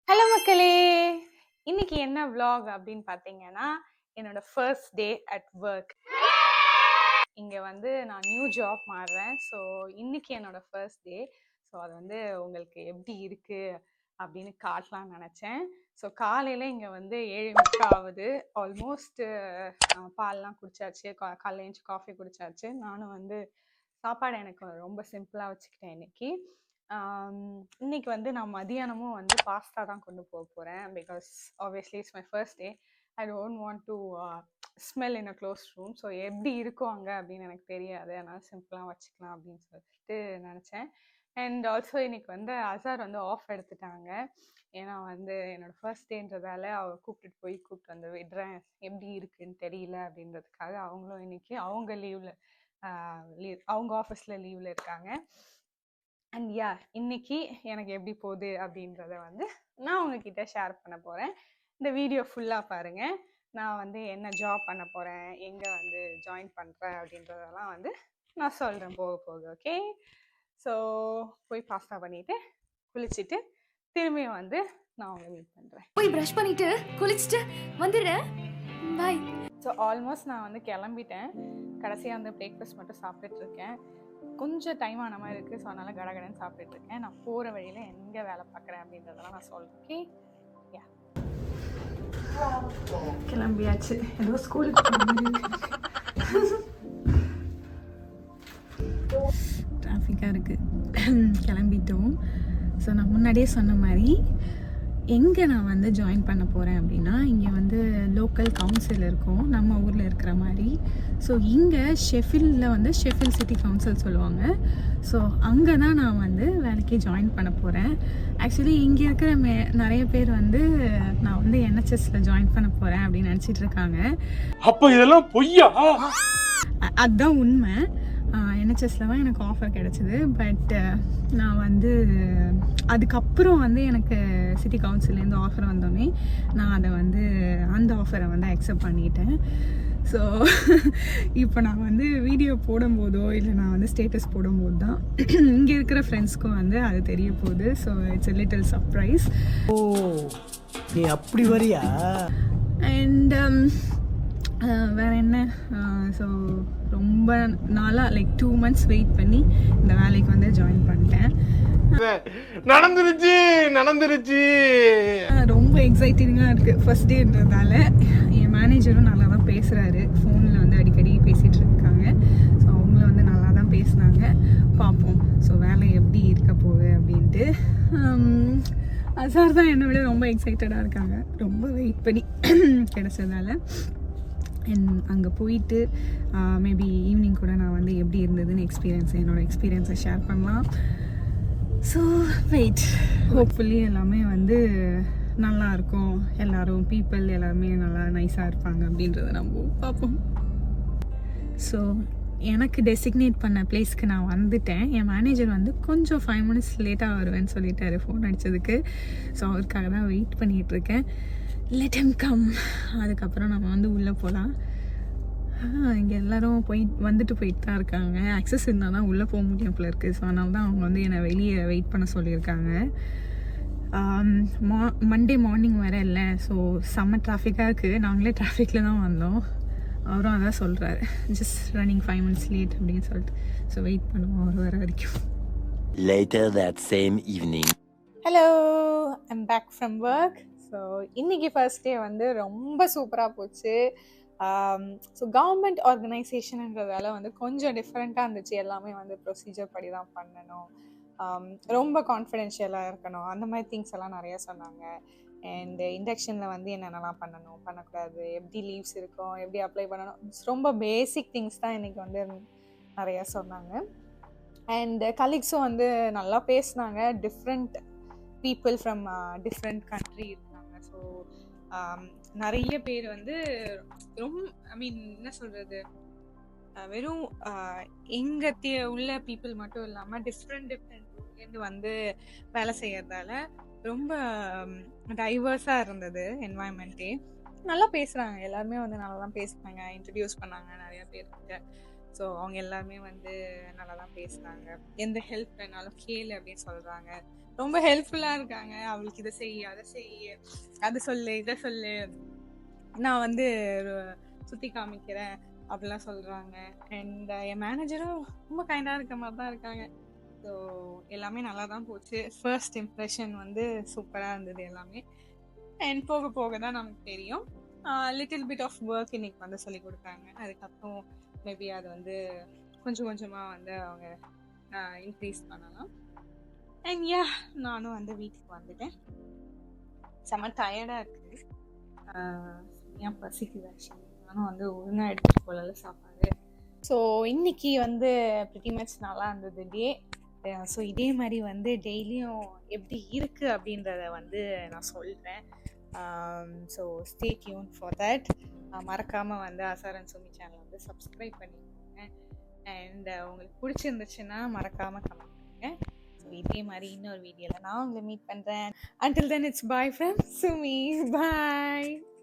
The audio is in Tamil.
ஹலோ மக்களே! இன்னைக்கு என்ன vlog அப்படின்னு பார்த்தீங்கன்னா, என்னோட ஃபர்ஸ்ட் டே அட் வொர்க். இங்க வந்து நான் நியூ ஜாப் மாறுறேன். ஸோ இன்னைக்கு என்னோட ஃபர்ஸ்ட் டே. ஸோ அது வந்து உங்களுக்கு எப்படி இருக்கு அப்படின்னு காட்டலாம்னு நெனச்சேன். ஸோ காலையில இங்க வந்து 7:30 ஆவுது. ஆல்மோஸ்ட் பால்லாம் குடிச்சாச்சு. காலைல எந்திச்சு காஃபி குடிச்சாச்சு. நானும் வந்து சாப்பாடு எனக்கு ரொம்ப சிம்பிளா வச்சுக்கிட்டேன் இன்னைக்கு. இன்னைக்கு வந்து நான் மதியானமும் வந்து பாஸ்தா தான் கொண்டு போறேன். Because obviously it's my first day. I don't want to smell in a close room. So எப்படி இருக்கும் அங்கே அப்படின்னு எனக்கு தெரியாது. அதனால் சிம்பிளாக வச்சுக்கலாம் அப்படின்னு சொல்லிட்டு நினச்சேன். அண்ட் ஆல்சோ இன்னைக்கு வந்து அசார் வந்து ஆஃப் எடுத்துட்டாங்க. ஏன்னா வந்து என்னோட ஃபர்ஸ்ட் டேன்றதால அவள் கூப்பிட்டு வந்து விடுறேன், எப்படி இருக்குன்னு தெரியல அப்படின்றதுக்காக அவங்களும் இன்னைக்கு அவங்க லீவில் அவங்க ஆஃபீஸில் லீவில் இருக்காங்க. அண்ட் யா, இன்னைக்கு எனக்கு எப்படி போகுது அப்படின்றத வந்து நான் உங்ககிட்ட ஷேர் பண்ண போகிறேன். இந்த வீடியோ ஃபுல்லாக பாருங்கள். நான் வந்து என்ன ஜாப் பண்ண போகிறேன், எங்கே வந்து ஜாயின் பண்ணுறேன் அப்படின்றதெல்லாம் வந்து நான் சொல்கிறேன் போக போக. ஓகே, ஸோ போய் பாஸ்தா பண்ணிவிட்டு குளிச்சுட்டு திரும்பியும் வந்து நான் உங்களை மீட் பண்ணுறேன். போய் ப்ரஷ் பண்ணிட்டு குளிச்சுட்டு வந்துடுறேன். பாய். ஸோ ஆல்மோஸ்ட் நான் வந்து கிளம்பிட்டேன். கடைசியாக வந்து பிரேக்ஃபாஸ்ட் மட்டும் சாப்பிட்டுட்ருக்கேன். கொஞ்சம் டைம் ஆன மாதிரி இருக்குது. ஸோ அதனால் கடகடன்னு சாப்பிட்டுட்ருக்கேன். நான் போகிற வழியில் எங்கே வேலை பார்க்குறேன் அப்படின்றதெல்லாம் நான் சொல்கிறேன். ஓகே, யா, கிளம்பியாச்சு. ஏதோ ஸ்கூலுக்கு டிராஃபிக்காக இருக்குது. கிளம்பிட்டோம். ஸோ நான் முன்னாடியே சொன்ன மாதிரி எங்கே நான் வந்து ஜாயின் பண்ண போகிறேன் அப்படின்னா, இங்கே வந்து லோக்கல் கவுன்சில் இருக்கும் நம்ம ஊரில் இருக்கிற மாதிரி. ஸோ இங்கே ஷெஃபில்டில் வந்து ஷெஃபில்ட் சிட்டி கவுன்சில் சொல்லுவாங்க. ஸோ அங்கே தான் நான் வந்து வேலைக்கு ஜாயின் பண்ண போகிறேன். ஆக்சுவலி இங்கே இருக்கிற நிறைய பேர் வந்து நான் வந்து NHSல ஜாயின் பண்ண போகிறேன் அப்படின்னு நினச்சிட்டு இருக்காங்க. அப்போ இதெல்லாம் பொய்யா? அதுதான் உண்மை. NHSல தான் எனக்கு ஆஃபர் கிடச்சிது. பட் நான் வந்து அதுக்கப்புறம் வந்து எனக்கு சிட்டி கவுன்சிலேருந்து ஆஃபர் வந்தோடனே நான் அதை வந்து அந்த ஆஃபரை வந்து அக்செப்ட் பண்ணிட்டேன். ஸோ இப்போ நான் வந்து வீடியோ போடும்போதோ இல்லை நான் வந்து ஸ்டேட்டஸ் போடும்போது தான் இங்கே இருக்கிற ஃப்ரெண்ட்ஸ்க்கும் வந்து அது தெரிய போகுது. So it's a little surprise. ஓ, நீ அப்படி வரியா? அண்ட் வேறு என்ன, ஸோ ரொம்ப நாளாக லைக் 2 months வெயிட் பண்ணி இந்த வேலைக்கு வந்து ஜாயின் பண்ணிட்டேன். நடந்துருச்சு. ரொம்ப எக்ஸைட்டிங்காக இருக்குது ஃபர்ஸ்ட் டேன்றதால. என் மேனேஜரும் நல்லா தான் பேசுகிறாரு. ஃபோனில் வந்து அடிக்கடி பேசிகிட்டு இருக்காங்க. ஸோ அவங்கள வந்து நல்லா தான் பேசுனாங்க. பார்ப்போம் ஸோ வேலை எப்படி இருக்க போகுது அப்படின்ட்டு. அசார் தான் என்னை விட ரொம்ப எக்ஸைட்டடாக இருக்காங்க, ரொம்ப வெயிட் பண்ணி கிடைச்சதால. அங்கே போயிட்டு மேபி ஈவினிங் கூட நான் வந்து எப்படி இருந்ததுன்னு என்னோடய எக்ஸ்பீரியன்ஸை ஷேர் பண்ணலாம். ஸோ வெயிட், ஹோப்ஃபுல்லி எல்லாமே வந்து நல்லாயிருக்கும். எல்லோரும் பீப்புள் எல்லாருமே நல்லா நைஸாக இருப்பாங்க அப்படின்றத நம்ம பார்ப்போம். ஸோ எனக்கு டெசிக்னேட் பண்ண பிளேஸ்க்கு நான் வந்துட்டேன். என் மேனேஜர் வந்து கொஞ்சம் 5 minutes லேட்டாக வருவேன்னு சொல்லிட்டாரு ஃபோன் அடித்ததுக்கு. ஸோ அவருக்காக தான் வெயிட் பண்ணிகிட்ருக்கேன். Let him come. அதுக்கப்புறம் நம்ம வந்து உள்ளே போகலாம். இங்கே எல்லோரும் வந்துட்டு போயிட்டு தான் இருக்காங்க. அக்சஸ் இருந்தால் தான் உள்ளே போக முடியும் போல இருக்குது. ஸோ அதனால தான் அவங்க வந்து என்னை வெளியே வெயிட் பண்ண சொல்லியிருக்காங்க. மண்டே மார்னிங் வேறு இல்லை, ஸோ செம்ம டிராஃபிக்காக இருக்குது. நாங்களே டிராஃபிக்கில் தான் வந்தோம். அவரும் அதான் சொல்கிறாரு, ஜஸ்ட் ரன்னிங் 5 minutes லேட் அப்படின்னு சொல்லிட்டு. ஸோ வெயிட் பண்ணுவோம் அவர் வர வரைக்கும். Later that same evening. Hello, I'm back from work. So இன்றைக்கி ஃபர்ஸ்ட் டே வந்து ரொம்ப சூப்பராக போச்சு. ஸோ கவர்மெண்ட் ஆர்கனைசேஷனுன்றதால வந்து கொஞ்சம் டிஃப்ரெண்ட்டாக இருந்துச்சு. எல்லாமே வந்து ப்ரொசீஜர் படி தான் பண்ணணும், ரொம்ப கான்ஃபிடென்ஷியலாக இருக்கணும், அந்த மாதிரி திங்ஸ் எல்லாம் நிறையா சொன்னாங்க. அண்ட் இண்டக்ஷனில் வந்து என்னென்னலாம் பண்ணணும் பண்ணக்கூடாது, எப்படி லீவ்ஸ் இருக்கும், எப்படி அப்ளை பண்ணணும், ரொம்ப பேசிக் திங்ஸ் தான் இன்றைக்கி வந்து நிறையா சொன்னாங்க. அண்ட் கலீக்ஸும் வந்து நல்லா பேசினாங்க. Different people from different country இருக்காங்க. ஸோ நிறைய பேர் வந்து ரொம்ப என்ன சொல்கிறது, வெறும் எங்கே உள்ள பீப்புள் மட்டும் இல்லாமல் டிஃப்ரெண்ட் ஊர்லேருந்து வந்து வேலை செய்யறதால ரொம்ப டைவர்ஸாக இருந்தது என்வாயன்மெண்ட்டே. நல்லா பேசுகிறாங்க, எல்லாருமே வந்து நல்லா தான் பேசுனாங்க, இன்ட்ரடியூஸ் பண்ணாங்க நிறையா பேர்கிட்ட. ஸோ அவங்க எல்லாருமே வந்து நல்லா தான் பேசுனாங்க. எந்த ஹெல்ப் வேணாலும் கேளு அப்படின்னு சொல்கிறாங்க. ரொம்ப ஹெல்ப்ஃபுல்லாக இருக்காங்க. அவளுக்கு இதை செய்ய அதை செய்ய, அதை சொல்லு இதை சொல்லு, நான் வந்து சுற்றி காமிக்கிறேன் அப்படிலாம் சொல்கிறாங்க. அண்ட் என் மேனேஜரும் ரொம்ப கைண்டாக இருக்க மாதிரி தான் இருக்காங்க. ஸோ எல்லாமே நல்லா தான் போச்சு. ஃபர்ஸ்ட் இம்ப்ரெஷன் வந்து சூப்பராக இருந்தது எல்லாமே. அண்ட் போக போக தான் நமக்கு தெரியும். லிட்டில் பிட் ஆஃப் ஒர்க் இன்னைக்கு வந்து சொல்லி கொடுத்தாங்க. அதுக்கப்புறம் மேபி அது வந்து கொஞ்சம் கொஞ்சமாக வந்து அவங்க இன்க்ரீஸ் பண்ணலாம். அண்ட் யா, நானும் வந்து வீட்டுக்கு வந்துட்டேன். செம்ம டயர்டாக இருக்குது. ஏன் பசிக்குது ஆக்சுவலி. நானும் வந்து ஒழுங்காக எடுத்துகிட்டு போகல சாப்பாடு. ஸோ இன்னைக்கு வந்து ப்ரிட்டி மச் நல்லா இருந்தது டே. ஸோ இதே மாதிரி வந்து டெய்லியும் எப்படி இருக்குது அப்படின்றத வந்து நான் சொல்கிறேன். So stay tune for that. மறக்காமல் வந்து ஆசார் அண்ட் சுமி சேனல் வந்து சப்ஸ்கிரைப் பண்ணிக்கோங்க. அண்ட் உங்களுக்கு பிடிச்சிருந்துச்சுன்னா மறக்காமல் கமெண்ட் பண்ணுங்கள். ஸோ இதே மாதிரி இன்னொரு வீடியோவில் நான் உங்களை மீட் பண்ணுறேன். Until then, it's bye from Sumi. Bye.